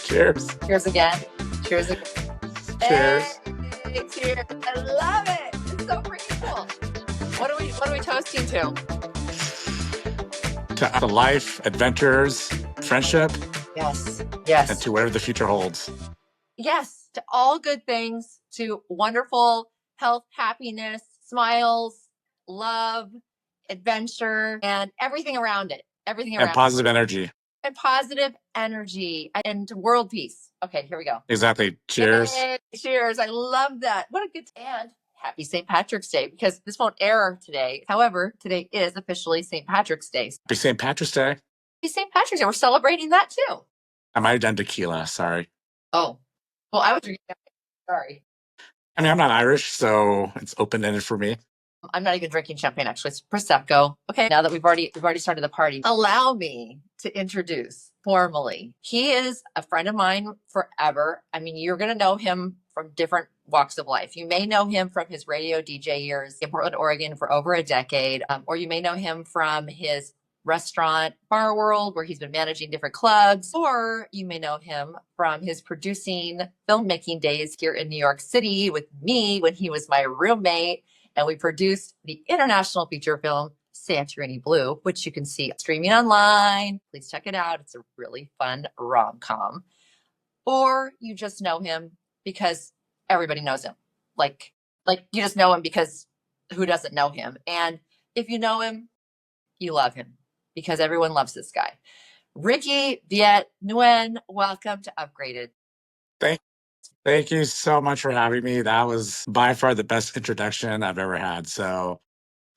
Cheers. Cheers again. Cheers again. Cheers. Hey, cheers. I love it. It's so freaking cool. What are we toasting to? To life, adventures, friendship, Yes. and Yes. to whatever the future holds. Yes. To all good things, to wonderful health, happiness, smiles, love, adventure, and everything around it. Everything And around positive energy. and positive energy and world peace. Okay, here we go. Exactly. Cheers. Yay, cheers. I love that. What a good and happy St. Patrick's Day, because this won't air today. However, today is officially St. Patrick's Day. Happy St. Patrick's Day. Happy St. Patrick's Day. We're celebrating that too. I might have done tequila. Sorry. Oh, well, I was drinking. Sorry. I mean, I'm not Irish, so it's open-ended for me. I'm not even drinking champagne, actually. It's Prosecco. Okay, now that we've already started the party, allow me to introduce formally. He is a friend of mine forever. I mean, you're going to know him from different walks of life. You may know him from his radio DJ years in Portland, Oregon for over a decade, or you may know him from his restaurant bar world where he's been managing different clubs, or you may know him from his producing filmmaking days here in New York City with me when he was my roommate. And we produced the international feature film, Santorini Blue, which you can see streaming online. Please check it out. It's a really fun rom-com. Or you just know him because everybody knows him. Like you just know him because who doesn't know him? And if you know him, you love him because everyone loves this guy. Rikee, Viet, Nguyen, welcome to Upgraded. Thank you so much for having me. That was by far the best introduction I've ever had. So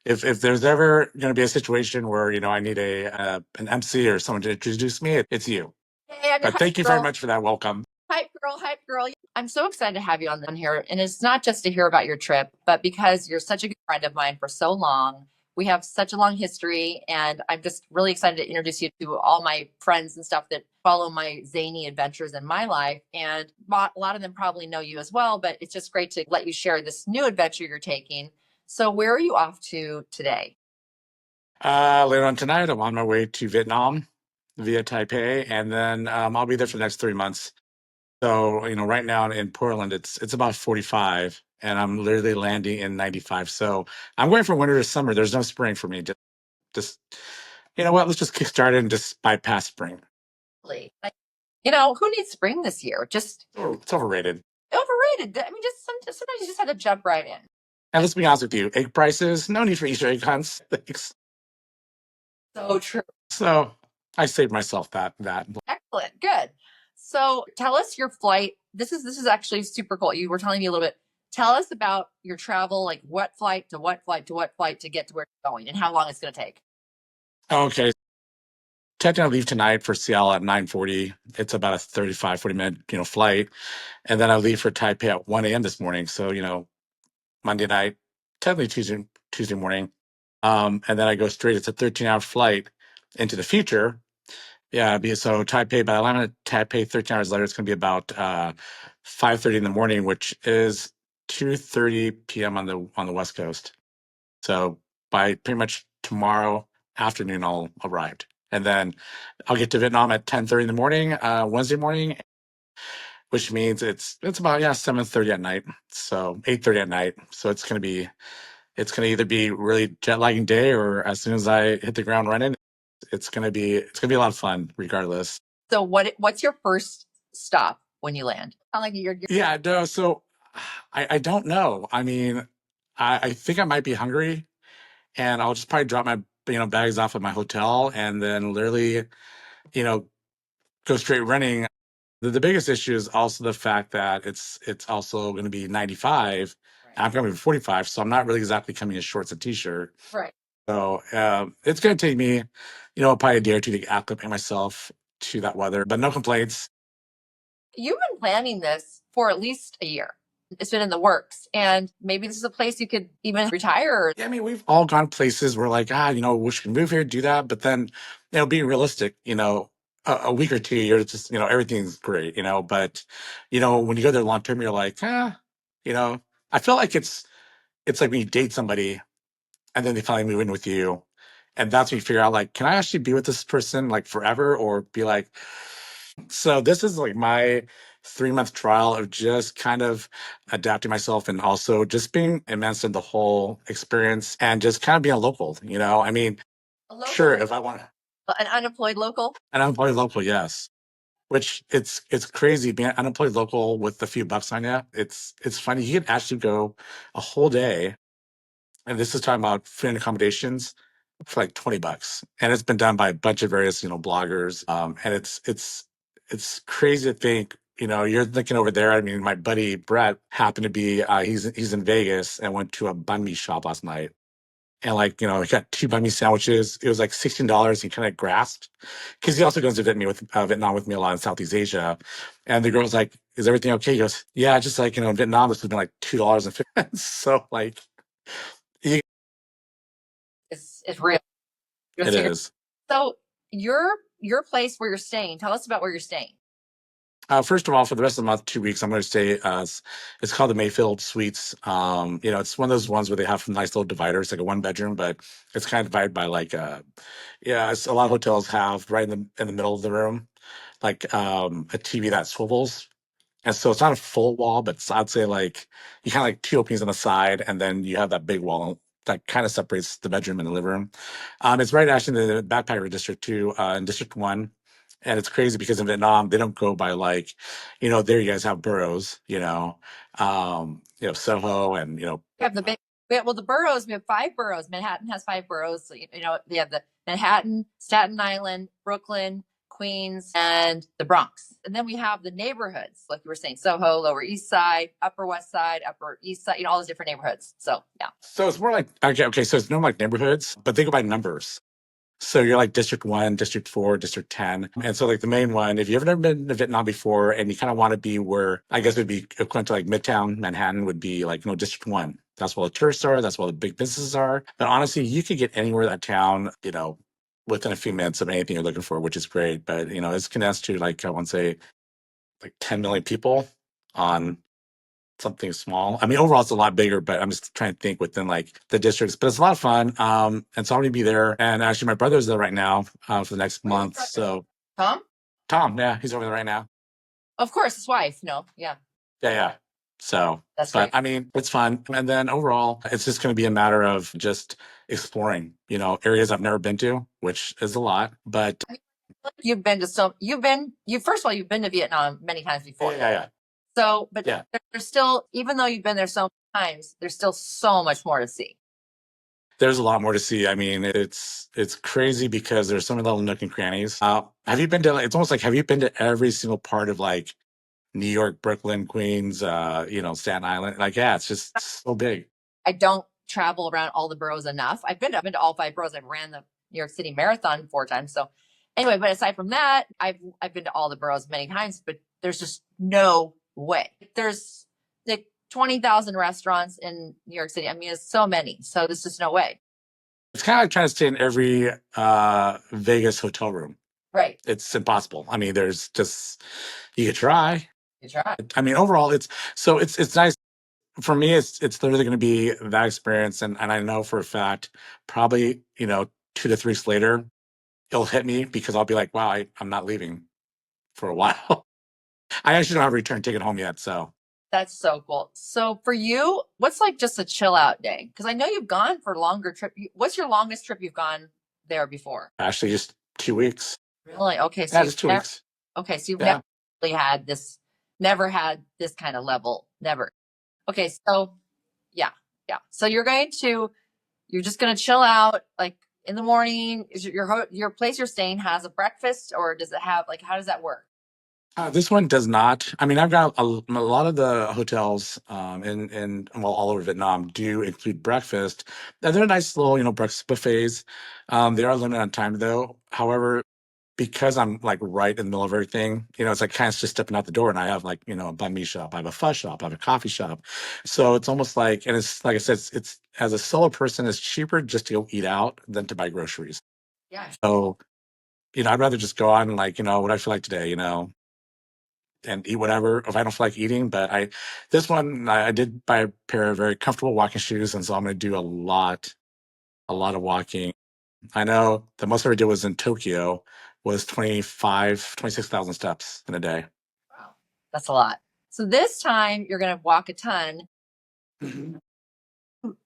if there's ever going to be a situation where, I need an MC or someone to introduce me, it's you. Hey, but thank you very much for that welcome. Hype girl. I'm so excited to have you on here. And it's not just to hear about your trip, but because you're such a good friend of mine for so long. We have such a long history, and I'm just really excited to introduce you to all my friends and stuff that follow my zany adventures in my life. And a lot of them probably know you as well, but it's just great to let you share this new adventure you're taking. So where are you off to today? Later on tonight, I'm on my way to Vietnam via Taipei, and then I'll be there for the next 3 months. So, right now in Portland, it's about 45, and I'm literally landing in 95. So I'm going from winter to summer. There's no spring for me. Just you know what? Let's just kick start and just bypass spring. Who needs spring this year? Just it's overrated. Overrated. I mean, sometimes you just have to jump right in. And let's be honest with you, egg prices, no need for Easter egg hunts. Thanks. So true. So I saved myself that. Excellent. Good. So tell us your flight. This is actually super cool. You were telling me a little bit. Tell us about your travel, like what flight to what flight to what flight to get to where you're going and how long it's going to take. Okay. Technically, I leave tonight for Seattle at 9:40. It's about a 35, 40-minute, flight. And then I leave for Taipei at 1 a.m. this morning. So, Monday night, technically Tuesday morning. And then I go straight. It's a 13-hour flight into the future. Yeah, so Taipei, by the time I'm at Taipei 13 hours later, it's going to be about 5:30 in the morning, which is 2:30 p.m. on the West Coast. So by pretty much tomorrow afternoon, I'll arrived. And then I'll get to Vietnam at 10:30 in the morning, Wednesday morning, which means it's about 7:30 at night. So 8:30 at night. So it's gonna either be really jet lagging day, or as soon as I hit the ground running, it's gonna be a lot of fun regardless. So what's your first stop when you land? Like you're Yeah, no, so I don't know. I mean, I think I might be hungry, and I'll just probably drop my bags off at my hotel and then literally go straight running. The biggest issue is also the fact that it's also going to be 95. Right. I'm coming to 45, so I'm not really exactly coming in shorts and t-shirt. Right. So it's going to take me, probably a day or two to acclimate myself to that weather, but no complaints. You've been planning this for at least a year. It's been in the works, and maybe this is a place you could even retire. Yeah, I mean, we've all gone places where like, we should move here, do that. But then, being realistic, a week or 2, you're just, everything's great, but, when you go there long term, you're like, I feel like it's like when you date somebody and then they finally move in with you. And that's when you figure out, like, can I actually be with this person like forever, or be like, So this is like my 3 month trial of just kind of adapting myself and also just being immersed in the whole experience and just kind of being a local, I mean, A local, sure, if I want an unemployed local. an unemployed local, yes. Which it's crazy being unemployed local with a few bucks on you. It's funny. You can actually go a whole day, and this is talking about food and accommodations for like $20, and it's been done by a bunch of various bloggers. And it's crazy to think. You're looking over there. I mean, my buddy Brett happened to be he's in Vegas and went to a banh mi shop last night. And like, he got two banh mi sandwiches. It was like $16. He kind of grasped because he also goes to Vietnam with me a lot in Southeast Asia. And the girl's like, "Is everything okay?" He goes, "Yeah, just like, in Vietnam, this has been like $2.50." So like, you, It's real. it is. So your place where you're staying. Tell us about where you're staying. First of all, for the rest of the month, 2 weeks, I'm going to stay. It's called the Mayfield Suites. It's one of those ones where they have nice little dividers, like a one bedroom, but it's kind of divided by like, it's a lot of hotels have right in the middle of the room, like a TV that swivels. And so it's not a full wall, but I'd say like you kind of like two openings on the side, and then you have that big wall that kind of separates the bedroom and the living room. It's right actually in the backpacker district too, in District One. And it's crazy because in Vietnam they don't go by like, there you guys have boroughs, Soho and We have the big. Well, the boroughs. We have 5 boroughs. Manhattan has 5 boroughs. So, we have the Manhattan, Staten Island, Brooklyn, Queens, and the Bronx. And then we have the neighborhoods, like you were saying, Soho, Lower East Side, Upper West Side, Upper East Side. All those different neighborhoods. So yeah. So it's more like okay, so it's no like neighborhoods, but they go by numbers. So you're like District 1, District 4, District 10. And so like the main one, if you've never been to Vietnam before and you kind of want to be where I guess it would be equivalent to like Midtown Manhattan would be like, District 1. That's where the tourists are. That's where the big businesses are. But honestly, you could get anywhere in that town, within a few minutes of anything you're looking for, which is great. But, it's condensed to like, I want to say like 10 million people on something small. I mean, overall, it's a lot bigger, but I'm just trying to think within like the districts. But it's a lot of fun. And so I'm going to be there. And actually, my brother's there right now for the next month. So Tom? Tom, yeah, he's over there right now. Of course, his wife. No, yeah. Yeah. So, That's but great. I mean, it's fun. And then overall, it's just going to be a matter of just exploring, areas I've never been to, which is a lot. But You've been first of all, you've been to Vietnam many times before. yeah. So, but Yeah. there's still, even though you've been there so many times, there's still so much more to see. There's a lot more to see. I mean, it's crazy because there's so many little nook and crannies. Have you been to? It's almost like have you been to every single part of like New York, Brooklyn, Queens, Staten Island? Like, yeah, it's just so big. I don't travel around all the boroughs enough. I've been to all 5 boroughs. I've ran the New York City Marathon 4 times. So anyway, but aside from that, I've been to all the boroughs many times, but there's just no way. There's like 20,000 restaurants in New York City. I mean, it's so many. So there's just no way. It's kind of like trying to stay in every Vegas hotel room. Right. It's impossible. I mean, there's just you could try. You try. I mean, overall, it's nice. For me, it's literally going to be that experience, and I know for a fact, probably 2 to 3 weeks later, it'll hit me because I'll be like, wow, I'm not leaving for a while. I actually don't have a return ticket home yet, so That's so cool. So for you, what's like just a chill out day? Because I know you've gone for a longer trip. What's your longest trip you've gone there before? actually just 2 weeks. Really? Okay. So Yeah, just 2 weeks. okay. So you've Yeah. never had this kind of level. Never. Okay. So yeah. Yeah. So you're just going to chill out like in the morning. Is your place you're staying has a breakfast, or does it have like, how does that work? This one does not. I mean, I've got a lot of the hotels all over Vietnam do include breakfast. And they're nice little, breakfast buffets. They are limited on time though. However, because I'm like right in the middle of everything, it's like kind of just stepping out the door and I have like, a banh mi shop, I have a pho shop, I have a coffee shop. So it's almost like, and it's like I said, it's as a solo person, it's cheaper just to go eat out than to buy groceries. Yeah. So, I'd rather just go out and like, what I feel like today, and eat whatever if I don't feel like eating. But this one I did buy a pair of very comfortable walking shoes, and so I'm going to do a lot of walking. I know the most I ever did was in Tokyo, was 26,000 steps in a day. Wow, that's a lot. So this time you're going to walk a ton. Mhm.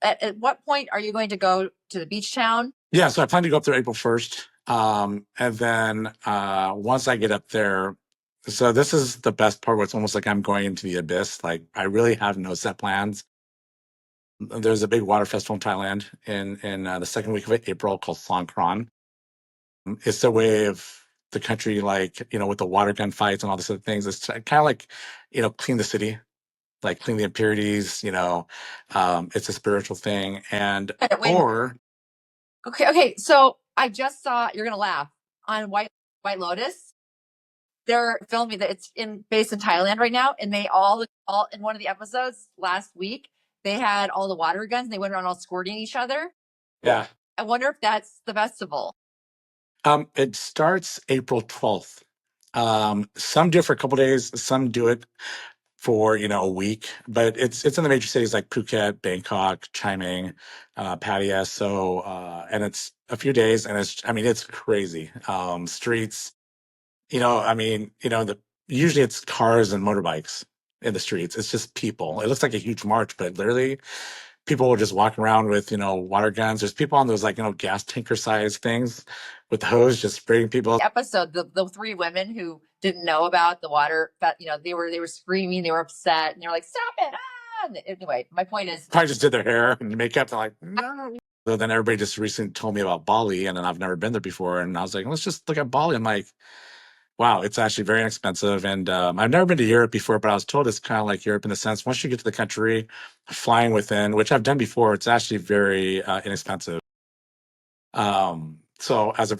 At what point are you going to go to the beach town? Yeah, so I plan to go up there April 1st. And then once I get up there, so this is the best part where it's almost like I'm going into the abyss. Like I really have no set plans. There's a big water festival in Thailand in the second week of April called Songkran. It's a way of the country, like, with the water gun fights and all these other things. It's kind of like, clean the city, like clean the impurities, it's a spiritual thing. And, or, Okay. So I just saw, you're going to laugh, on White Lotus. They're filming that it's based in Thailand right now. And they all in one of the episodes last week, they had all the water guns and they went around all squirting each other. yeah. I wonder if that's the festival. It starts April 12th. Some do it for a couple days, some do it for, a week, but it's in the major cities like Phuket, Bangkok, Chiang Mai, Pattaya. So, and it's a few days and it's crazy. Streets, usually it's cars and motorbikes in the streets. It's just people. It looks like a huge march, but literally people were just walking around with, water guns. There's people on those like, gas tanker size things with the hose just spraying people. Episode, the three women who didn't know about the water, that they were screaming, they were upset, and they were like, "Stop it!" Ah! Anyway, my point is, Probably just did their hair and makeup. They're like, no. So then everybody just recently told me about Bali, and then I've never been there before, and I was like, let's just look at Bali. I'm like, wow, it's actually very inexpensive. And I've never been to Europe before, but I was told it's kind of like Europe in the sense once you get to the country, flying within, which I've done before, it's actually very inexpensive. So as a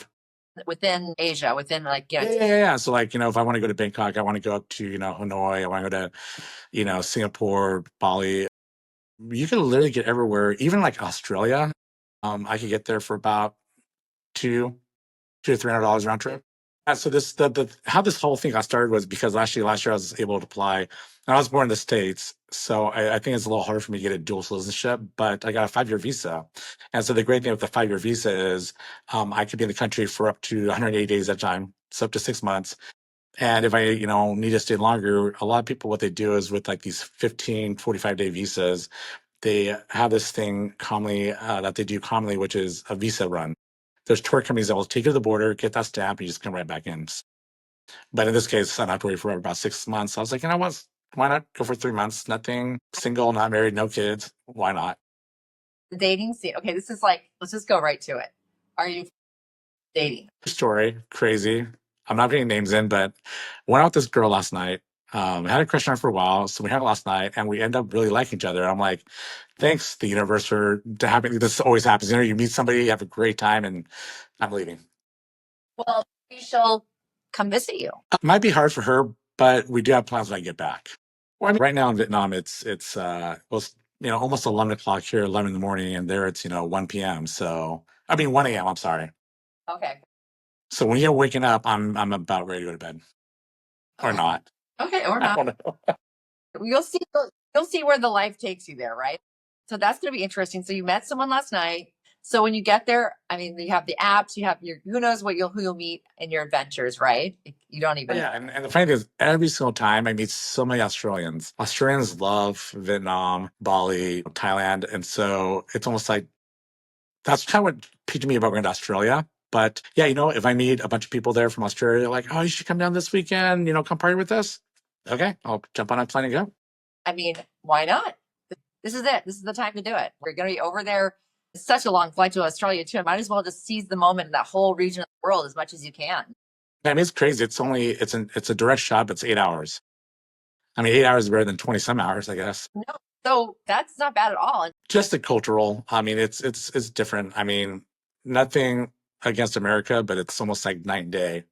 within Asia, within like yeah. So like if I want to go to Bangkok, I want to go up to Hanoi, I want to go to Singapore, Bali. You can literally get everywhere, even like Australia. I could get there for about two to $300 round trip. So the how this whole thing got started was because last year I was able to apply, and I was born in the States, so I think it's a little harder for me to get a dual citizenship, but I got a 5-year visa. And so the great thing with the 5-year visa is I could be in the country for up to 180 days at a time, so up to 6 months. And if I, need to stay longer, a lot of people, what they do is with like these 15, 45-day visas, they have this thing commonly that they do commonly, which is a visa run. There's tour companies that will take you to the border, get that stamp, and you just come right back in. But in this case, I don't have to wait for about 6 months. I was like, you know what? Why not go for 3 months? Nothing, single, not married, no kids. Why not? The dating scene. Okay, this is like, let's just go right to it. Are you dating? Story, crazy. I'm not putting names in, but went out with this girl last night. I had a crush on her for a while, so we had it last night, and we end up really liking each other. I'm like, thanks, the universe, for to happen. This always happens. You meet somebody, you have a great time, and I'm leaving. Well, maybe she'll come visit you. It might be hard for her, but we do have plans when I get back. Well, right now in Vietnam, it's well, almost 11 o'clock here, 11 in the morning, and there it's 1 p.m. So 1 a.m. I'm sorry. Okay. So when you're waking up, I'm about ready to go to bed, or not. Okay, or not. You'll see where the life takes you there, right? So that's going to be interesting. So you met someone last night. So when you get there, you have the apps, you have who knows who you'll meet in your adventures, right? You don't even. Yeah, and the funny thing is, every single time I meet so many Australians. Australians love Vietnam, Bali, Thailand, and so it's almost like that's kind of what piqued me about going to Australia. But yeah, if I meet a bunch of people there from Australia, like, oh, you should come down this weekend, come party with us. Okay, I'll jump on a plane and go. Why not? This is it. This is the time to do it. We're going to be over there. It's such a long flight to Australia too. I might as well just seize the moment in that whole region of the world as much as you can. It's crazy. It's a direct shot, but it's 8 hours. 8 hours is better than 20 some hours, I guess. No, so that's not bad at all. Just the cultural. It's different. Nothing against America, but it's almost like night and day.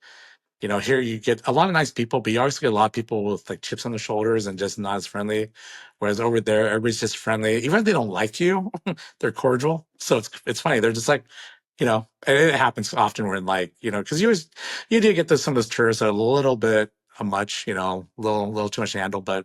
Here you get a lot of nice people, but you always get a lot of people with like chips on their shoulders and just not as friendly. Whereas over there, everybody's just friendly. Even if they don't like you, they're cordial. So it's funny. They're just like, and it happens often where like, because you do get some of those tourists that are a little bit much, little too much to handle, but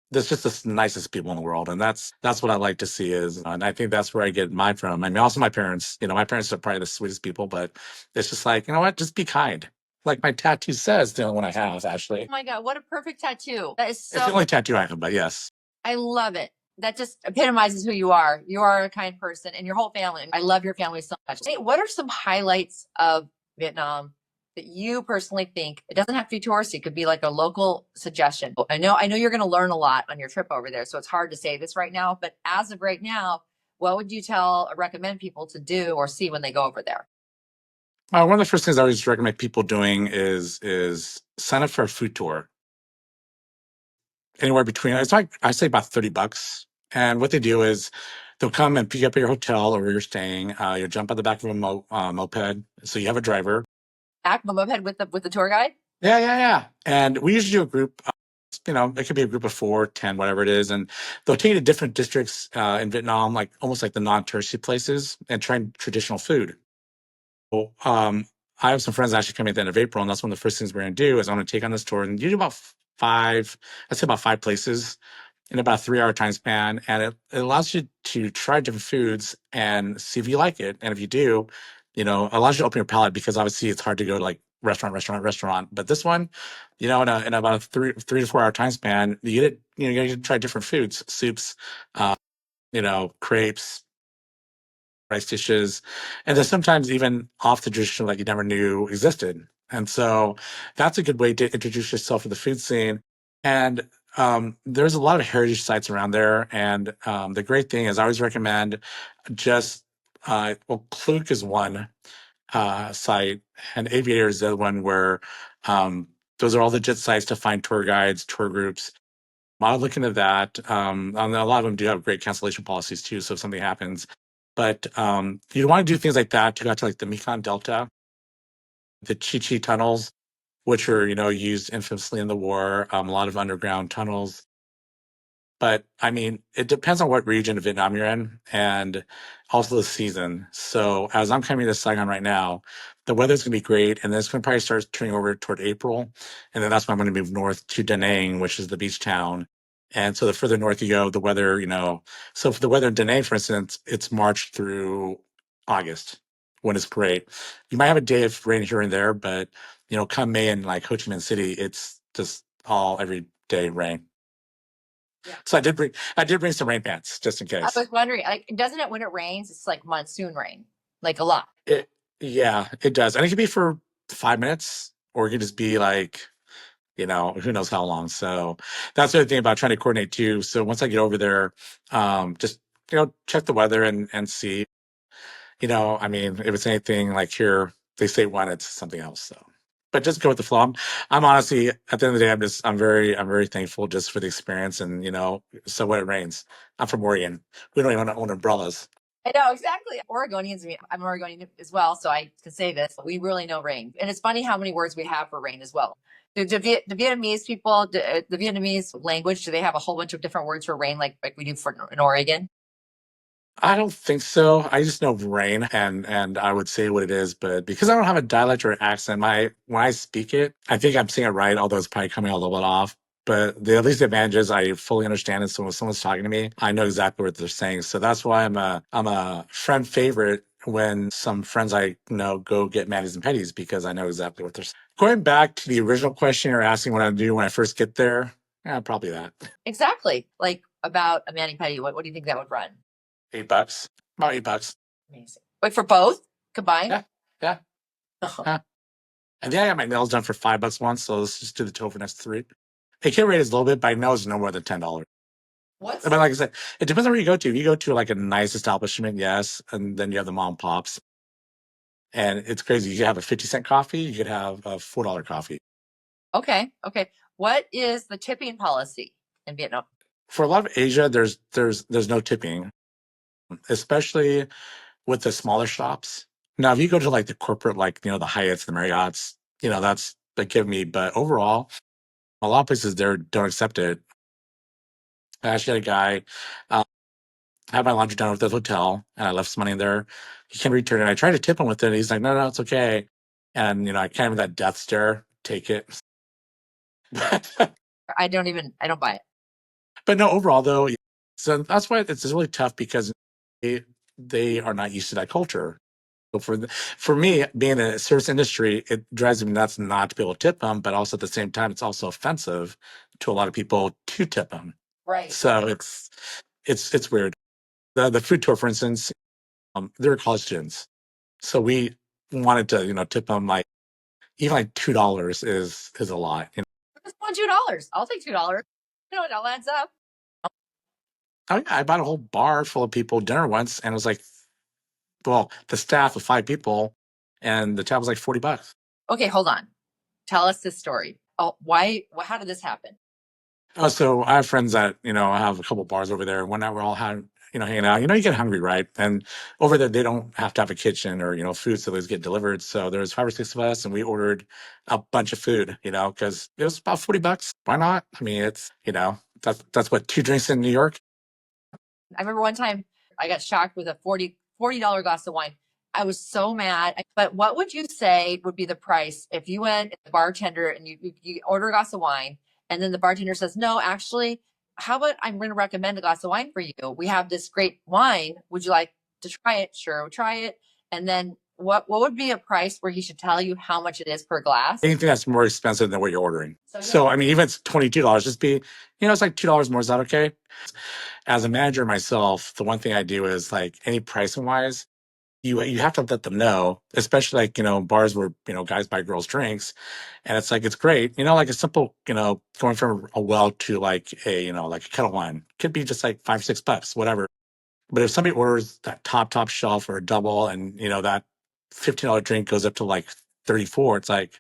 there's just the nicest people in the world. And that's what I like to see and I think that's where I get mine from. Also my parents, my parents are probably the sweetest people, but it's just like, you know what, just be kind. Like my tattoo says, the only one I have, actually. Oh my God, what a perfect tattoo. That is It's the so, only tattoo I have, but yes. I love it. That just epitomizes who you are. You are a kind person and your whole family. I love your family so much. Hey, what are some highlights of Vietnam that you personally think? It doesn't have to be touristy. It could be like a local suggestion. I know you're going to learn a lot on your trip over there, so it's hard to say this right now, but as of right now, what would you tell or recommend people to do or see when they go over there? One of the first things I always recommend people doing is sign up for a food tour. Anywhere between, it's like I say about $30. And what they do is they'll come and pick you up at your hotel or where you're staying. You'll jump on the back of a moped, so you have a driver. Act moped with the tour guide? Yeah, yeah, yeah. And we usually do a group. It could be a group of 4, 10, whatever it is, and they'll take you to different districts in Vietnam, like almost like the non-touristy places, and try traditional food. Well, I have some friends actually coming at the end of April, and that's one of the first things we're going to do is I'm going to take on this tour, and you do about five, I'd say about 5 places in about a 3-hour time span, and it allows you to try different foods and see if you like it, and if you do, it allows you to open your palate because obviously it's hard to go to like restaurant, but this one, in about a 3 to 4 hour time span, you get it, you get to try different foods, soups, uh, crepes, rice dishes, and then sometimes even off the tradition like you never knew existed. And so that's a good way to introduce yourself to the food scene. And there's a lot of heritage sites around there. And the great thing is I always recommend just, Klook is one site, and Aviator is the other one where those are all legit sites to find tour guides, tour groups. I'll look into that. And a lot of them do have great cancellation policies too. So if something happens, but you want to do things like that to go out to like the Mekong Delta, the Chi Chi tunnels, which are used infamously in the war. A lot of underground tunnels. But I mean, it depends on what region of Vietnam you're in and also the season. So as I'm coming to Saigon right now, the weather's going to be great. And then it's going to probably start turning over toward April. And then that's when I'm going to move north to Da Nang, which is the beach town. And so the further north you go, the weather, so for the weather in Da Nang, for instance, it's March through August when it's great. You might have a day of rain here and there, but, come May in like Ho Chi Minh City, it's just all every day rain. Yeah. So I did bring some rain pants just in I case. was wondering, like, doesn't it when it rains, it's like monsoon rain, like a lot. It Yeah, it does. And it can be for 5 minutes or it could just be like, who knows how long. So that's the other thing about trying to coordinate too. So once I get over there, just check the weather and see. I mean, if it's anything like here, they say one, it's something else. So, but just go with the flow. I'm honestly, at the end of the day, I'm very thankful just for the experience. And so when it rains, I'm from Oregon. We don't even own umbrellas. I know exactly. Oregonians, I'm Oregonian as well, so I can say this. We really know rain, and it's funny how many words we have for rain as well. The Vietnamese people, the Vietnamese language, do they have a whole bunch of different words for rain, like we do for in Oregon? I don't think so. I just know rain, and I would say what it is, but because I don't have a dialect or accent, when I speak it, I think I'm saying it right, although it's probably coming a little bit off. But at least the advantage is I fully understand it. So when someone's talking to me, I know exactly what they're saying. So that's why I'm a friend favorite when some friends I know go get manis and petties because I know exactly what they're saying. Going back to the original question you're asking what I do when I first get there, yeah, probably that. Exactly. Like about a mani pedi, what do you think that would run? $8, about $8. Amazing. Wait, for both combined? Yeah, yeah. Huh. And then I got my nails done for $5 once, so let's just do the total for next 3. It can rate is a little bit, but I know it's no more than $10. What's But like I said, it depends on where you go to. If you go to like a nice establishment, yes, and then you have the mom and pops, and it's crazy. You could have a 50-cent coffee, you could have a $4 coffee. okay? Okay. What is the tipping policy in Vietnam? For a lot of Asia, there's no tipping, especially with the smaller shops. Now, if you go to like the corporate, like the Hyatts, the Marriotts, that's they give me. But overall, a lot of places there don't accept it. I actually had a guy. I had my laundry done with the hotel, and I left some money in there. He can't return it. I tried to tip him with it. He's like, "No, no, it's okay." And I kind of that death stare. Take it. I don't buy it. But no, overall though, so that's why it's really tough because they are not used to that culture. For me, being in the service industry, it drives me nuts not to be able to tip them, but also at the same time, it's also offensive to a lot of people to tip them. Right. So it's weird. The food tour, for instance, they were college students, so we wanted to tip them like even like $2 is a lot. Just want $2. I'll take $2. It all adds up. I bought a whole bar full of people dinner once, and it was like, well, the staff of 5 people, and the tab was like $40. Okay, hold on. Tell us this story. Oh, why? How did this happen? Oh, so I have friends that I have a couple bars over there. One night we're all hanging out. You get hungry, right? And over there they don't have to have a kitchen or food, so those get delivered. So there's 5 or 6 of us, and we ordered a bunch of food. Because it was about $40. Why not? I mean, it's that's what 2 drinks in New York. I remember one time I got shocked with a $40 glass of wine. I was so mad. But what would you say would be the price if you went to the bartender and you order a glass of wine, and then the bartender says, no, actually, how about I'm going to recommend a glass of wine for you? We have this great wine. Would you like to try it? Sure, we'll try it. And then what would be a price where he should tell you how much it is per glass? Anything that's more expensive than what you're ordering. So I mean, even if it's $22, just be, it's like $2 more. Is that okay? As a manager myself, the one thing I do is like any pricing wise, you have to let them know, especially like, bars where, guys buy girls drinks. And it's like, it's great. Like a simple, going from a well to like like a kettle wine could be just like $5, $6, whatever. But if somebody orders that top shelf or a double and, that $15 drink goes up to like 34, it's like,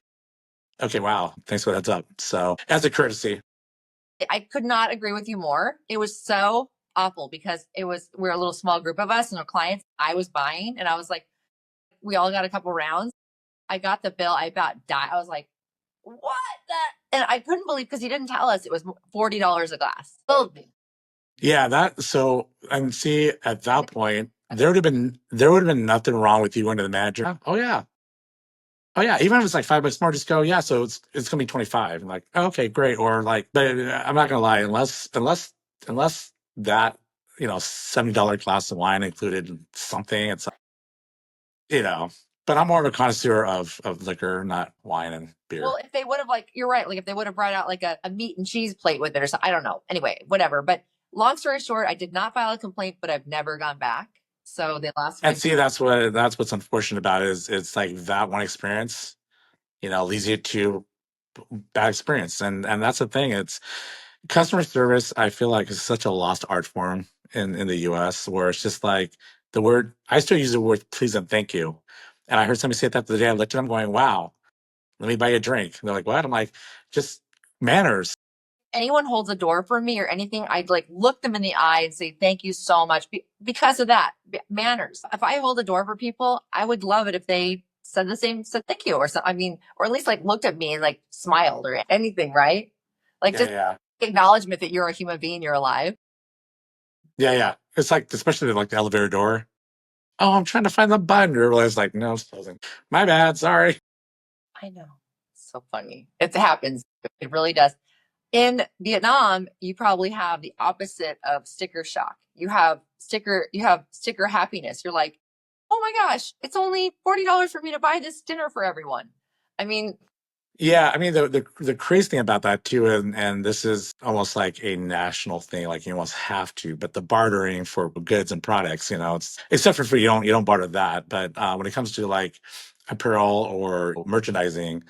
okay, wow, thanks for the heads up. So as a courtesy. I could not agree with you more. It was so awful because we're a little small group of us and our clients I was buying, and I was like, we all got a couple rounds. I got the bill. I about died. I was like, what the? And I couldn't believe, because he didn't tell us it was $40 a glass. Yeah, and see, at that point, there would have been nothing wrong with you going to the manager. Oh yeah. Oh yeah, even if it's like $5 more, just go, yeah, so it's gonna be 25. I'm like, oh, okay, great. Or like, but I'm not gonna lie, unless that, $70 glass of wine included something, it's like, but I'm more of a connoisseur of liquor, not wine and beer. Well, if they would have, like, you're right, like if they would have brought out like a meat and cheese plate with it or something, I don't know. Anyway, whatever. But long story short, I did not file a complaint, but I've never gone back. So they lost. And see, that's what's unfortunate about it is it's like that one experience, leads you to bad experience. And that's the thing. It's customer service, I feel like, is such a lost art form in the US, where it's just like I still use the word please and thank you. And I heard somebody say that the other day. I looked at them going, wow, let me buy you a drink. And they're like, what? I'm like, just manners. Anyone holds a door for me or anything, I'd like look them in the eye and say, thank you so much, because of that manners. If I hold a door for people, I would love it if they said thank you or something. I mean, or at least like looked at me and like smiled or anything, right? Like Yeah. acknowledgement that you're a human being, you're alive. Yeah. It's like, especially like the elevator door. Oh, I'm trying to find the button. You realize like, no, it's closing. My bad. Sorry. I know. So funny. It happens. It really does. In Vietnam, you probably have the opposite of sticker shock. You have sticker happiness. You're like, oh my gosh, it's only $40 for me to buy this dinner for everyone. I mean, yeah, I mean the crazy thing about that too, and this is almost like a national thing, like you almost have to, but the bartering for goods and products, it's except for food, you don't barter that. But when it comes to like apparel or merchandising,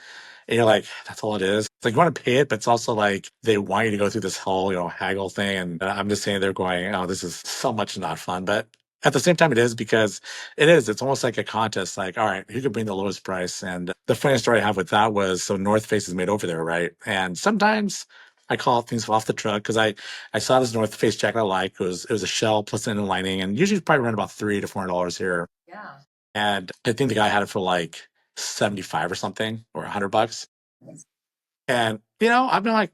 and you're like, that's all it is. It's like you want to pay it, but it's also like they want you to go through this whole, haggle thing. And I'm just saying they're going, oh, this is so much not fun. But at the same time, it is, because it is. It's almost like a contest. Like, all right, who can bring the lowest price? And the funniest story I have with that was, so North Face is made over there, right? And sometimes I call things off the truck because I saw this North Face jacket I like. It was a shell plus an inner lining, and usually it's probably around about $300 to $400 here. yeah. And I think the guy had it for like 75 or something, or $100. And I've been like,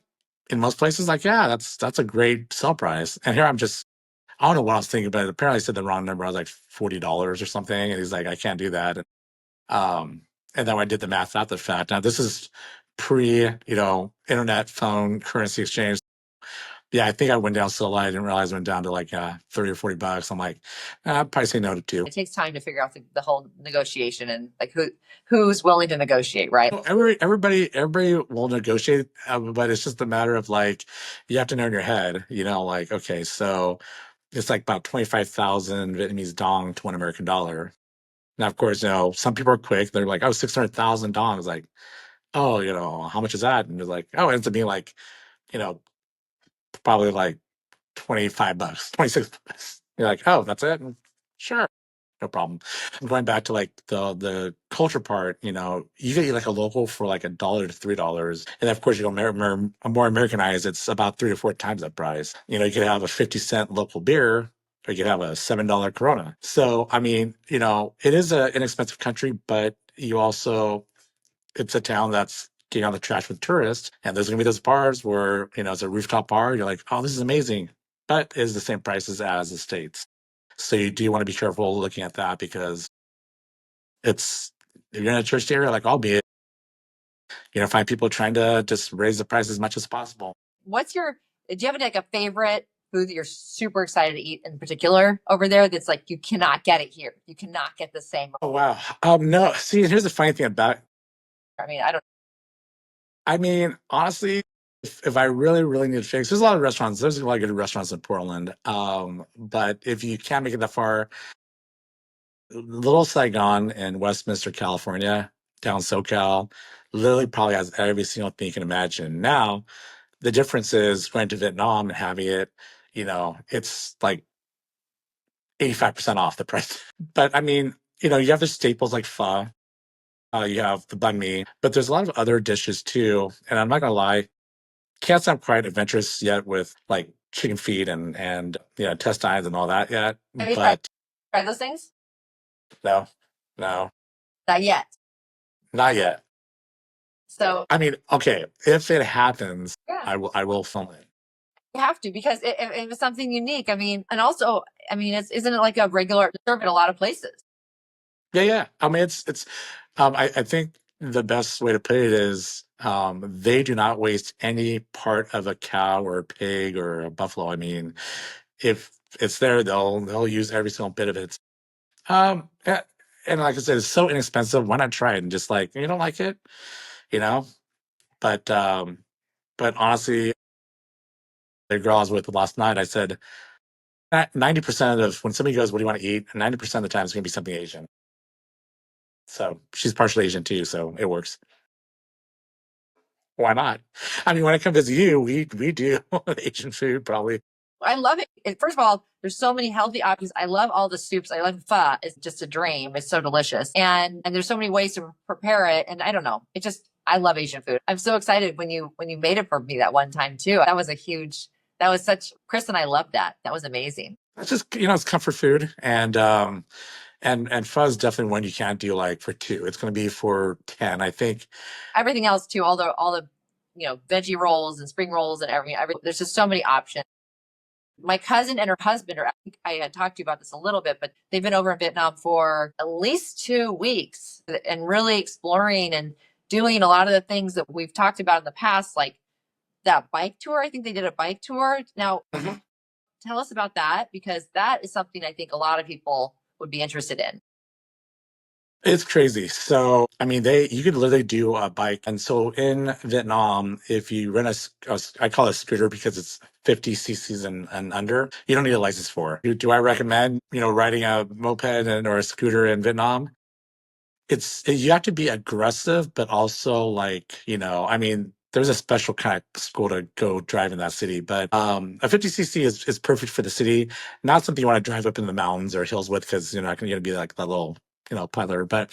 in most places, like, yeah, that's a great sell price. And here I don't know what I was thinking, but apparently I said the wrong number. I was like $40 or something. And he's like, I can't do that. And then I did the math after the fact. Now this is pre, internet phone currency exchange. Yeah, I think I went down so low. I didn't realize it went down to like 30 or $40. I'm like, I'd probably say no to two. It takes time to figure out the whole negotiation and like who's willing to negotiate, right? Well, everybody will negotiate, but it's just a matter of like you have to know in your head, like okay, so it's like about 25,000 Vietnamese dong to $1 American. Now, of course, some people are quick. They're like, oh, 600,000 dong. It's like, oh, how much is that? And it's like, oh, it ends up being like, you know, probably like $25, $26. You're like, oh, that's it? Sure. No problem. Going back to like the culture part, you get like a local for like $1 to $3. And of course, you go more Americanized, it's about 3 to 4 times that price. You could have a 50-cent local beer, or you could have a $7 Corona. So, I mean, it is an inexpensive country, but it's a town that's getting on the trash with tourists. And there's going to be those bars where, it's a rooftop bar. You're like, oh, this is amazing. But it's the same prices as the States. So you do want to be careful looking at that because if you're in a tourist area, like I'll be, you're going to find people trying to just raise the price as much as possible. Do you have like a favorite food that you're super excited to eat in particular over there that's like you cannot get it here? You cannot get the same. Oh, wow. No, see, here's the funny thing about it. I mean, honestly, if I really, really need to fix, there's a lot of restaurants. There's a lot of good restaurants in Portland. But if you can't make it that far, Little Saigon in Westminster, California, down SoCal, literally probably has every single thing you can imagine. Now, the difference is going to Vietnam and having it, it's like 85% off the price. But I mean, you have the staples like pho, you have the banh mi, but there's a lot of other dishes too. And I'm not gonna lie, can't say I'm quite adventurous yet with like chicken feet and intestines and all that yet. Have you But tried those things? no, no, Not yet. not yet. So I mean, okay, if it happens, yeah, I will film it. you have to because it was something unique. I mean, and also, I mean, isn't it like a regular serve in a lot of places? Yeah. I mean, it's. I think the best way to put it is they do not waste any part of a cow or a pig or a buffalo. I mean, if it's there, they'll use every single bit of it. Yeah, and like I said, it's so inexpensive. Why not try it? And just like you don't like it, you know. But honestly, the girl I was with last night, I said 90% of when somebody goes, "What do you want to eat?" 90% of the time, it's going to be something Asian. So she's partially Asian too, so it works. Why not? I mean, when I come visit you, we do Asian food probably. I love it. First of all, there's so many healthy options. I love all the soups. I love pho. It's just a dream. It's so delicious. And there's so many ways to prepare it. And I don't know. I love Asian food. I'm so excited when you made it for me that one time too. Chris and I loved that. That was amazing. It's just, it's comfort food. And pho is definitely one you can't do like for two. It's going to be for 10, I think. Everything else too, all the veggie rolls and spring rolls and everything. There's just so many options. My cousin and her husband I had talked to you about this a little bit, but they've been over in Vietnam for at least 2 weeks and really exploring and doing a lot of the things that we've talked about in the past, like that bike tour. I think they did a bike tour. Now, tell us about that because that is something I think a lot of people would be interested in. It's crazy. So, I mean, you could literally do a bike. And so in Vietnam, if you rent I call it a scooter because it's 50 cc's and under, you don't need a license for it. Do I recommend, riding a moped or a scooter in Vietnam? You have to be aggressive, but also like, I mean, there's a special kind of school to go drive in that city, but a 50 cc is perfect for the city. Not something you want to drive up in the mountains or hills with because you're not going to be like that little peddler. But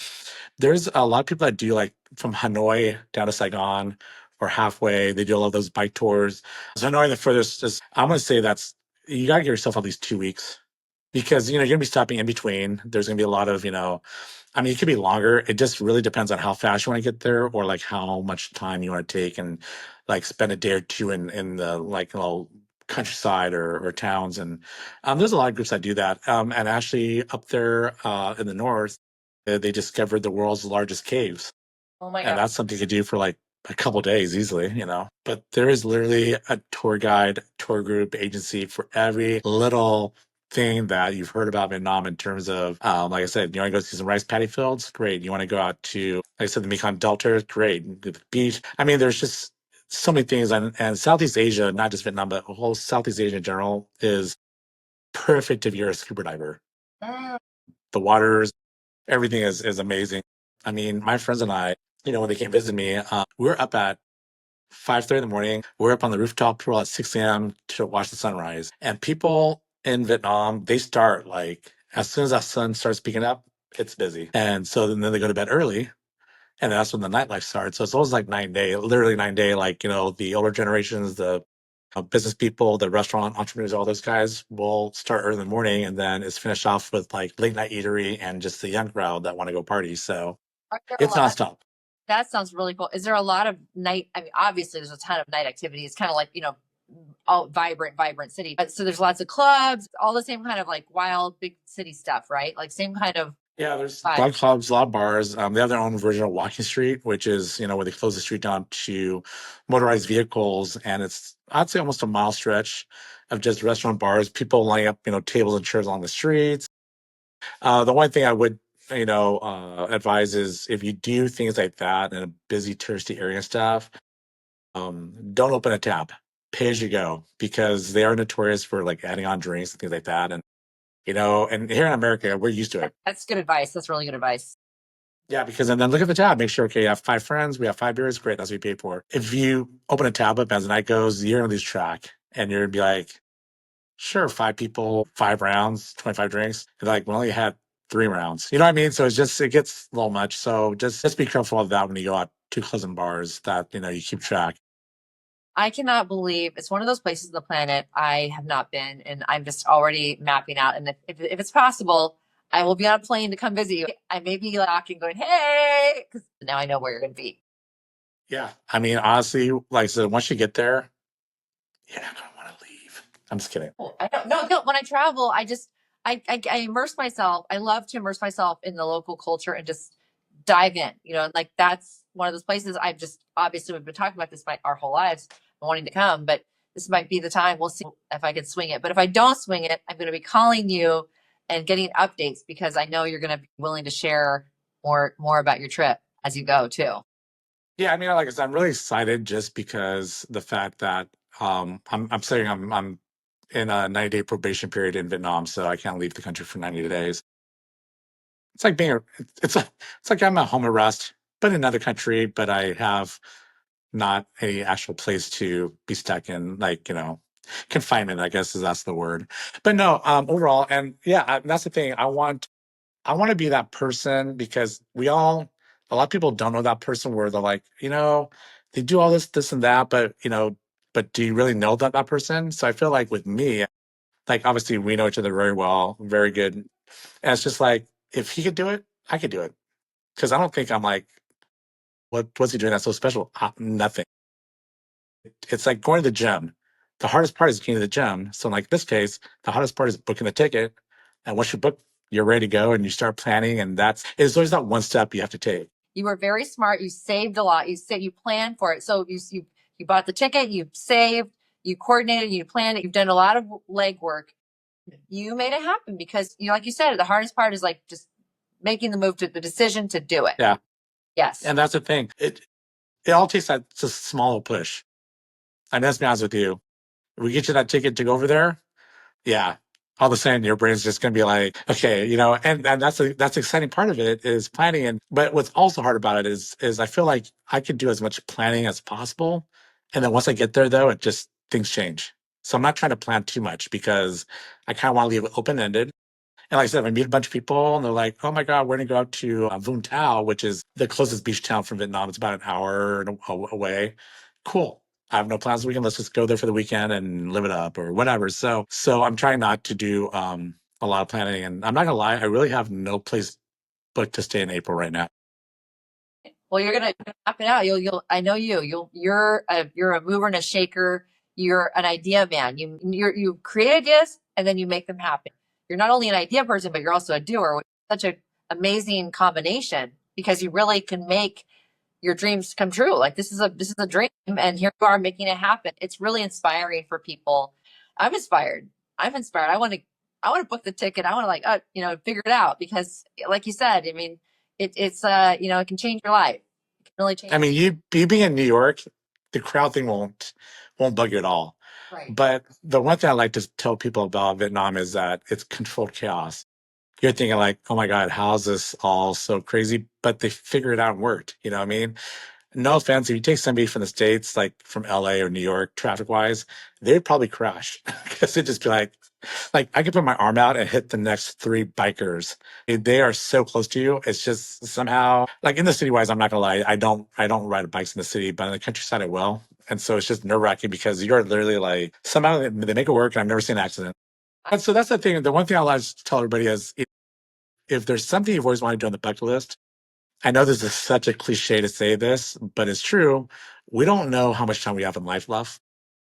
there's a lot of people that do like from Hanoi down to Saigon or halfway. They do all of those bike tours. So Hanoi, the furthest is, I'm going to say you got to give yourself at least 2 weeks because, you're going to be stopping in between. There's going to be a lot of, I mean, it could be longer. It just really depends on how fast you want to get there or like how much time you want to take and like spend a day or two in the like countryside or towns. And there's a lot of groups that do that. And actually up there in the north, they discovered the world's largest caves. Oh my And God. that's something you could do for like a couple days easily, you know. But there is literally a tour guide, tour group, agency for every little thing that you've heard about Vietnam in terms of, like I said, you want to go see some rice paddy fields? Great. You want to go out to, like I said, the Mekong Delta? Great. The beach. I mean, there's just so many things. And Southeast Asia, not just Vietnam, but whole Southeast Asia in general is perfect if you're a scuba diver. The waters, everything is amazing. I mean, my friends and I, you know, when they came visit me, we were up at 5:30 in the morning. We're up on the rooftop pool at 6 a.m. to watch the sunrise. And people in Vietnam, they start like as soon as that sun starts peeking up, it's busy. And so then they go to bed early. And that's when the nightlife starts. So it's always like 9 day, literally 9 day, like, you know, the older generations, the business people, the restaurant entrepreneurs, all those guys will start early in the morning and then it's finished off with like late night eatery and just the young crowd that want to go party. So Are there a it's lot? nonstop. That sounds really cool. Is there a lot of night? I mean, obviously, there's a ton of night activity. It's kind of like, all vibrant city. So there's lots of clubs, all the same kind of like wild big city stuff, right? Like same kind of Yeah, there's a lot of clubs, a lot of bars. They have their own version of walking street, which is, you know, where they close the street down to motorized vehicles. And it's, I'd say, almost a mile stretch of just restaurant bars, people lining up, you know, tables and chairs along the streets. The one thing I would, you know, advise is if you do things like that in a busy touristy area and stuff, don't open a tab. Pay as you go because they are notorious for like adding on drinks and things like that. And, you know, and here in America, we're used to it. That's good advice. That's really good advice. Yeah, because and then look at the tab. Make sure, okay, you have 5 friends, we have 5 beers, great, that's what you paid for. If you open a tab up as the night goes, you're gonna lose track. And you're gonna be like, sure, 5 people, 5 rounds, 25 drinks. And like, we only had 3 rounds. You know what I mean? So it's just it gets a little much. So just be careful of that when you go out to clubs and bars that, you know, you keep track. I cannot believe it's one of those places on the planet I have not been, and I'm just already mapping out. And if it's possible, I will be on a plane to come visit you. I may be knocking, going, "Hey," because now I know where you're going to be. Yeah. I mean, honestly, like I said, once you get there, you're not gonna want to leave. I'm just kidding. I don't no. When I travel, I immerse myself. I love to immerse myself in the local culture and just dive in. Like that's one of those places I've just obviously we've been talking about this our whole lives, wanting to come, but this might be the time. We'll see if I can swing it. But if I don't swing it, I'm going to be calling you and getting updates because I know you're going to be willing to share more about your trip as you go too. Yeah, I mean, like I said, I'm really excited just because the fact that I'm saying I'm in a 90-day probation period in Vietnam, so I can't leave the country for 90 days. It's like being it's like I'm at home arrest, but in another country, but I have not any actual place to be stuck in, like, you know, confinement, I guess is that's the word. But no, overall, and yeah, that's the thing. I want to be that person because a lot of people don't know that person where they're like, you know, they do all this and that, but you know, but do you really know that person? So I feel like with me, like obviously we know each other very well, very good. And it's just like, if he could do it, I could do it. Cause I don't think I'm like, what's he doing that's so special? Nothing. It's like going to the gym. The hardest part is getting to the gym. So in like this case, the hardest part is booking the ticket. And once you book, you're ready to go and you start planning. And it's always that one step you have to take. You were very smart. You saved a lot. You planned for it. So you bought the ticket, you saved, you coordinated, you planned it, you've done a lot of legwork. You made it happen because like you said, the hardest part is like just making the move to the decision to do it. Yeah. Yes. And that's the thing. It all takes that just small push. And let's be honest with you. We get you that ticket to go over there. Yeah. All of a sudden your brain's just gonna be like, okay, you know, and that's the exciting part of it is planning. But what's also hard about it is I feel like I could do as much planning as possible. And then once I get there though, it just things change. So I'm not trying to plan too much because I kind of want to leave it open ended. And like I said, I meet a bunch of people and they're like, oh my God, we're going to go out to Vung Tau, which is the closest beach town from Vietnam. It's about an hour away. Cool. I have no plans the weekend. Let's just go there for the weekend and live it up or whatever. So I'm trying not to do a lot of planning. And I'm not going to lie, I really have no place booked to stay in April right now. Well, you're gonna map it out. I know you're a mover and a shaker. You're an idea man. You create ideas and then you make them happen. You're not only an idea person, but you're also a doer, which is such an amazing combination because you really can make your dreams come true. Like this is a dream, and here you are making it happen. It's really inspiring for people. I'm inspired. I'm inspired. I want to book the ticket. I want to like figure it out because like you said, I mean it's it can change your life. It can really change. I mean, you being in New York, the crowd thing won't bug you at all. Right. But the one thing I like to tell people about Vietnam is that it's controlled chaos. You're thinking like, oh my God, how's this all so crazy? But they figured it out and worked. You know what I mean? No offense, if you take somebody from the States, like from LA or New York, traffic wise, they'd probably crash because it'd just be like I could put my arm out and hit the next three bikers. They are so close to you. It's just somehow like in the city wise, I'm not gonna lie, I don't ride bikes in the city, but in the countryside I will. And so it's just nerve wracking because you're literally like somehow they make it work and I've never seen an accident. And so that's the thing. The one thing I like to tell everybody is if there's something you've always wanted to do on the bucket list, I know this is such a cliche to say this, but it's true. We don't know how much time we have in life left.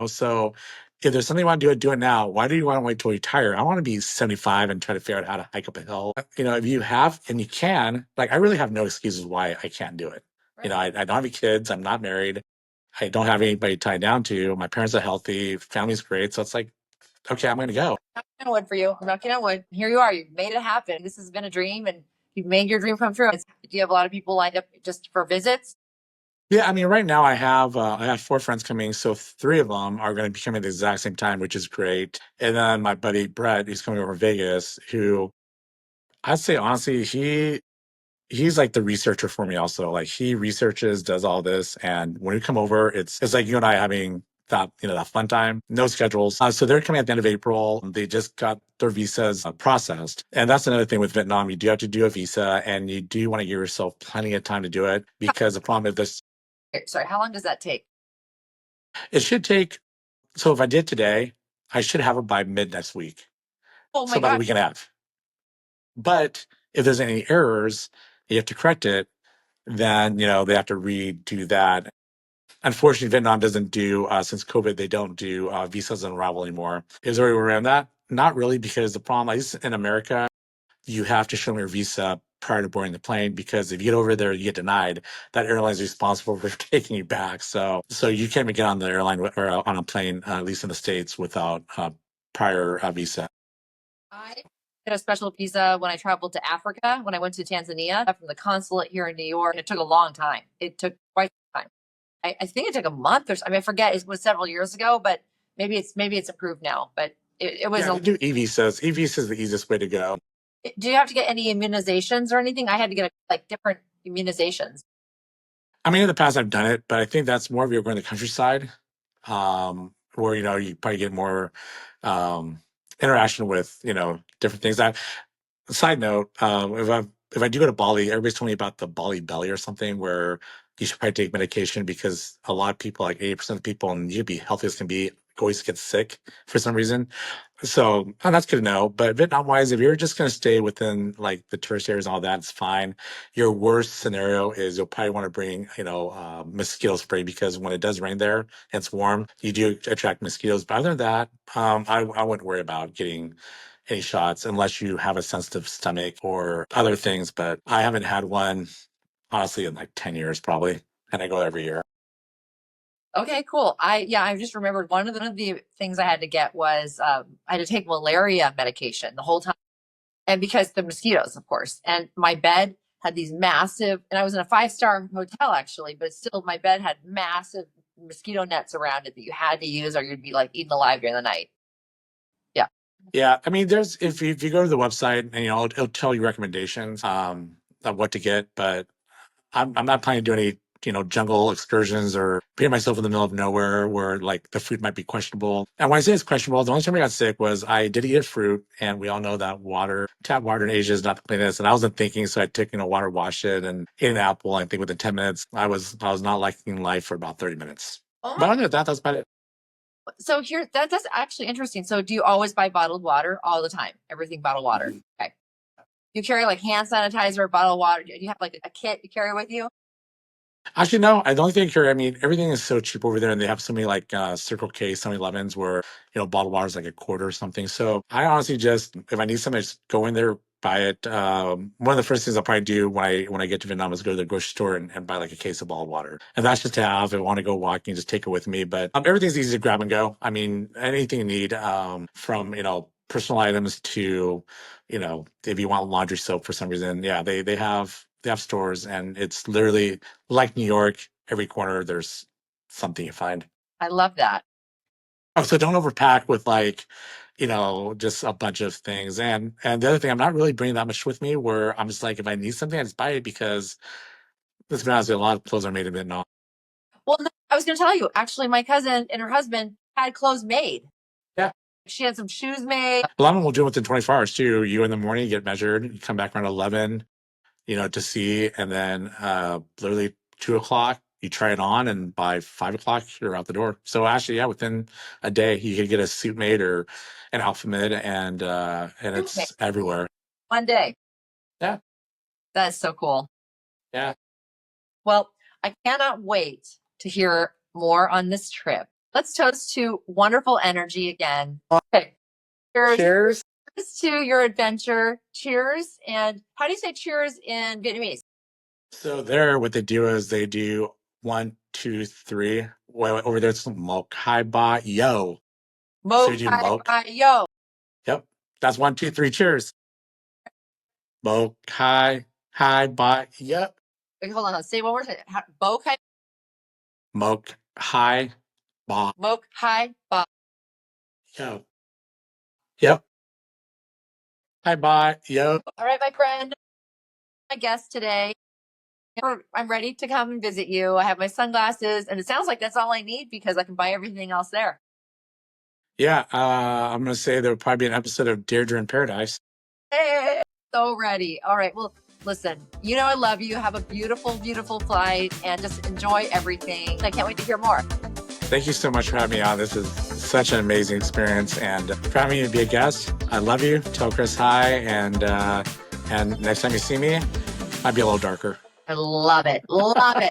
So if there's something you want to do it now. Why do you want to wait till you retire? I want to be 75 and try to figure out how to hike up a hill. If you have and you can, like I really have no excuses why I can't do it. Right. I don't have any kids. I'm not married. I don't have anybody tied down to. My parents are healthy. Family's great. So it's like, okay, I'm going to go. Knocking on wood for you. I'm knocking on wood. Here you are. You've made it happen. This has been a dream, and you've made your dream come true. Do you have a lot of people lined up just for visits? Yeah, I mean, right now I have four friends coming, so three of them are going to be coming at the exact same time, which is great. And then my buddy Brett, who's coming over from Vegas, who I'd say honestly, he's like the researcher for me also. Like he researches, does all this, and when we come over, it's like you and I having that fun time. No schedules. So they're coming at the end of April. They just got their visas processed, and that's another thing with Vietnam. You do have to do a visa, and you do want to give yourself plenty of time to do it because the problem with this, Sorry, how long does that take? it should take. So if I did today, I should have it by mid next week. Oh So my about a God. week and a half. But if there's any errors, you have to correct it. Then they have to redo that. Unfortunately, Vietnam doesn't do since COVID. They don't do visas on arrival anymore. Is there a way around that? Not really, because the problem, at least in America, you have to show me your visa prior to boarding the plane because if you get over there, you get denied. That airline is responsible for taking you back. So you can't even get on the airline or on a plane, at least in the States, without prior visa. I did a special visa when I traveled to Africa, when I went to Tanzania from the consulate here in New York. It took a long time. It took quite some time. I think it took a month or so. I mean, I forget. It was several years ago, but maybe it's improved now. But it was Yeah, a. they do e-visas. E-visa is the easiest way to go. Do you have to get any immunizations or anything? I had to get like different immunizations. I mean, in the past I've done it, but I think that's more of you're going to the countryside, where you probably get more interaction with different things. Side note, if I do go to Bali, everybody's told me about the Bali belly or something where you should probably take medication because a lot of people, like 80% of people, and you'd be healthy as can be, always get sick for some reason. So that's good to know. But Vietnam wise, if you're just going to stay within like the tourist areas and all that, it's fine. Your worst scenario is you'll probably want to bring, mosquito spray because when it does rain there and it's warm, you do attract mosquitoes. But other than that, I wouldn't worry about getting any shots unless you have a sensitive stomach or other things. But I haven't had one honestly in like 10 years probably. And I go every year. Okay, cool. I just remembered one of the things I had to get was I had to take malaria medication the whole time, and because the mosquitoes, of course. And my bed had these massive, and I was in a 5-star hotel actually, but still my bed had massive mosquito nets around it that you had to use, or you'd be like eaten alive during the night. Yeah. Yeah. I mean, there's, if you go to the website and, it'll tell you recommendations, of what to get, but I'm not planning to do any, jungle excursions or putting myself in the middle of nowhere where like the food might be questionable. And when I say it's questionable, the only time I got sick was I did eat fruit, and we all know that tap water in Asia is not the cleanest. And I wasn't thinking, so I took, water, washed it, and ate an apple. I think within 10 minutes, I was not liking life for about 30 minminutes. Oh But my. other than that, that's about it. So here, that's actually interesting. So do you always buy bottled water all the time? Everything bottled water. Okay. You carry like hand sanitizer, bottled water. Do you have like a kit you carry with you? Actually, no, I don't think here. I mean, everything is so cheap over there, and they have so many like Circle K, 7-Elevens where bottled water is like a quarter or something. So I honestly just, if I need something, I just go in there, buy it. One of the first things I'll probably do when I get to Vietnam is go to the grocery store and buy like a case of bottled water. And that's just to have. If I want to go walking, just take it with me. But everything's easy to grab and go. I mean, anything you need, from, personal items to, if you want laundry soap for some reason, yeah, they have stores, and it's literally like New York. Every corner there's something you find. I love that. Oh, so don't overpack with like, just a bunch of things. And the other thing, I'm not really bringing that much with me. Where I'm just like, if I need something, I just buy it, because let's be honest, a lot of clothes are made in Vietnam. Well, no, I was going to tell you, actually, my cousin and her husband had clothes made. Yeah. She had some shoes made. A lot of them will do it within 24 hours too. You in the morning, you get measured, you come back around 11, to see, and then literally 2 o'clock, you try it on, and by 5 o'clock, you're out the door. So actually, yeah, within a day, you can get a suit made or an outfit made, and it's everywhere. One day. Yeah. That is so cool. Yeah. Well, I cannot wait to hear more on this trip. Let's toast to wonderful energy again. Okay. Cheers. Cheers. Cheers to your adventure. Cheers. And how do you say cheers in Vietnamese? So there, what they do is they do 1, 2, 3. Well, over there, it's Mok Hai Ba Yo. Mok So you do Mok. Hai Yo. Yep. That's 1, 2, 3. Cheers. Mok Hai Ba. Yep. Wait, hold on. Say one more time. Mok Hai. Mok Hai Ba. Mok Hai Ba. Yo. Yep. Hi, bye. Yo. All right, my friend. My guest today. I'm ready to come and visit you. I have my sunglasses, and it sounds like that's all I need, because I can buy everything else there. Yeah, I'm going to say there will probably be an episode of Deirdre in Paradise. Hey, so ready. All right. Well, listen, I love you. Have a beautiful, beautiful flight, and just enjoy everything. I can't wait to hear more. Thank you so much for having me on. This is such an amazing experience, and for having me to be a guest. I love you. Tell Chris hi, and next time you see me, I'd be a little darker. I love it. Love it.